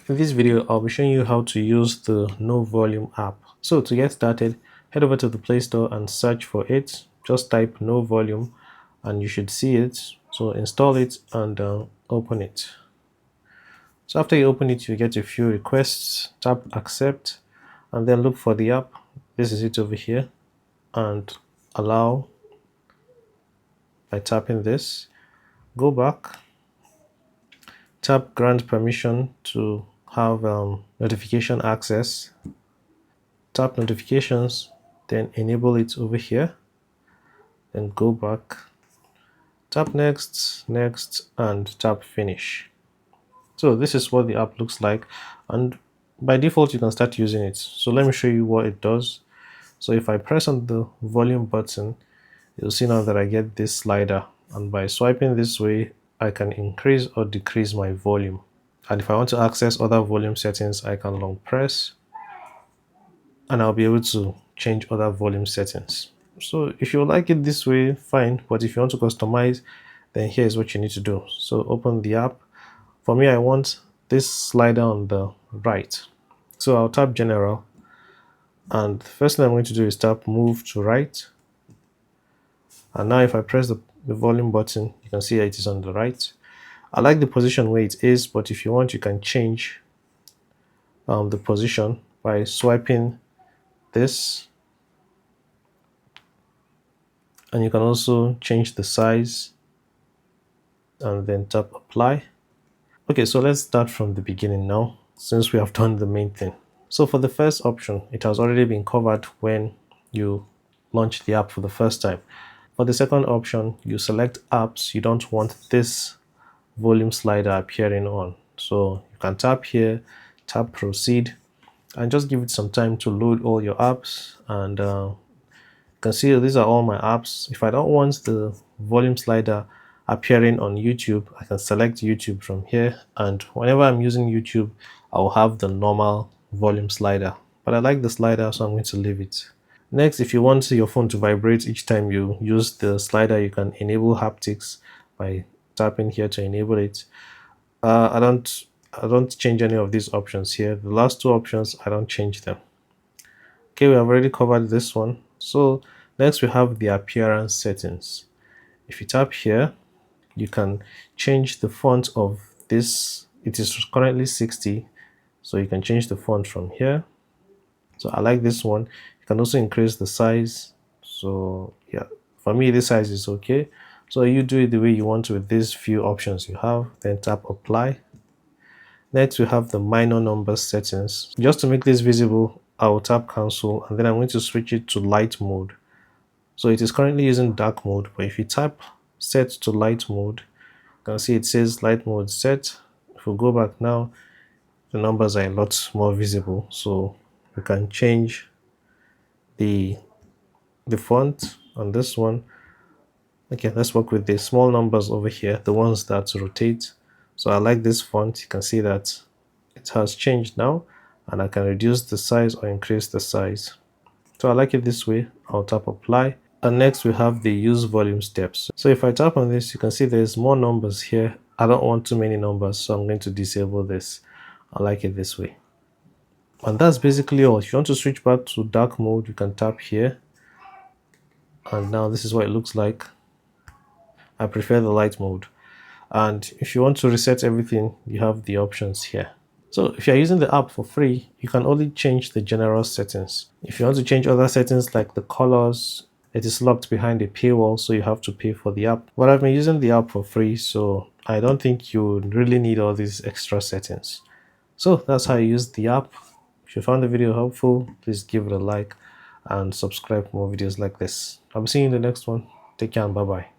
In this video, I'll be showing you how to use the NoVolume app. So to get started, head over to the Play Store and search for it. Just type NoVolume and you should see it. So install it and open it. So after you open it, you get a few requests. Tap accept and then look for the app. This is it over here, and allow by tapping this. Go back, tap grant permission to have notification access. Tap notifications, then enable it over here, then go back, tap next, and tap finish. So this is what the app looks like, and by default you can start using it. So let me show you what it does. So if I press on the volume button, you'll see now that I get this slider, and by swiping this way I can increase or decrease my volume. And if I want to access other volume settings, I can long press and I'll be able to change other volume settings. So if you like it this way, fine, but if you want to customize, then here is what you need to do. So open the app. For me, I want this slider on the right, so I'll tap general, and the first thing I'm going to do is tap move to right. And now if I press the volume button, you can see it is on the right. I like the position where it is, but if you want, you can change the position by swiping this, and you can also change the size and then tap apply. Okay, so let's start from the beginning now, since we have done the main thing. So for the first option, it has already been covered when you launch the app for the first time. For the second option, you select apps you don't want this volume slider appearing on. So you can tap here, tap proceed, and just give it some time to load all your apps. And you can see these are all my apps. If I don't want the volume slider appearing on YouTube, I can select YouTube from here, and whenever I'm using YouTube, I'll have the normal volume slider, but I like the slider, so I'm going to leave it. Next, if you want your phone to vibrate each time you use the slider, you can enable haptics by tapping here to enable it. I don't change any of these options here. The last two options, I don't change them. Okay, we have already covered this one. So next we have the appearance settings. If you tap here, you can change the font of this. It is currently 60, so you can change the font from here. So I like this one. You can also increase the size. So yeah, for me this size is okay. So you do it the way you want to with these few options you have, then tap apply. Next we have the minor numbers settings. Just to make this visible, I will tap cancel, and then I'm going to switch it to light mode. So it is currently using dark mode, but if you tap set to light mode, you can see it says light mode set. If we go back now, the numbers are a lot more visible, so we can change the font on this one. Okay, let's work with the small numbers over here, the ones that rotate. So I like this font. You can see that it has changed now, and I can reduce the size or increase the size. So I like it this way. I'll tap apply. And next we have the use volume steps. So if I tap on this, you can see there's more numbers here. I don't want too many numbers, so I'm going to disable this. I like it this way. And that's basically all. If you want to switch back to dark mode, you can tap here. And now this is what it looks like. I prefer the light mode. And if you want to reset everything, you have the options here. So if you're using the app for free, you can only change the general settings. If you want to change other settings like the colors, it is locked behind a paywall, so you have to pay for the app. But I've been using the app for free, so I don't think you really need all these extra settings. So that's how you use the app. If you found the video helpful, please give it a like and subscribe for more videos like this. I'll be seeing you in the next one. Take care and bye-bye.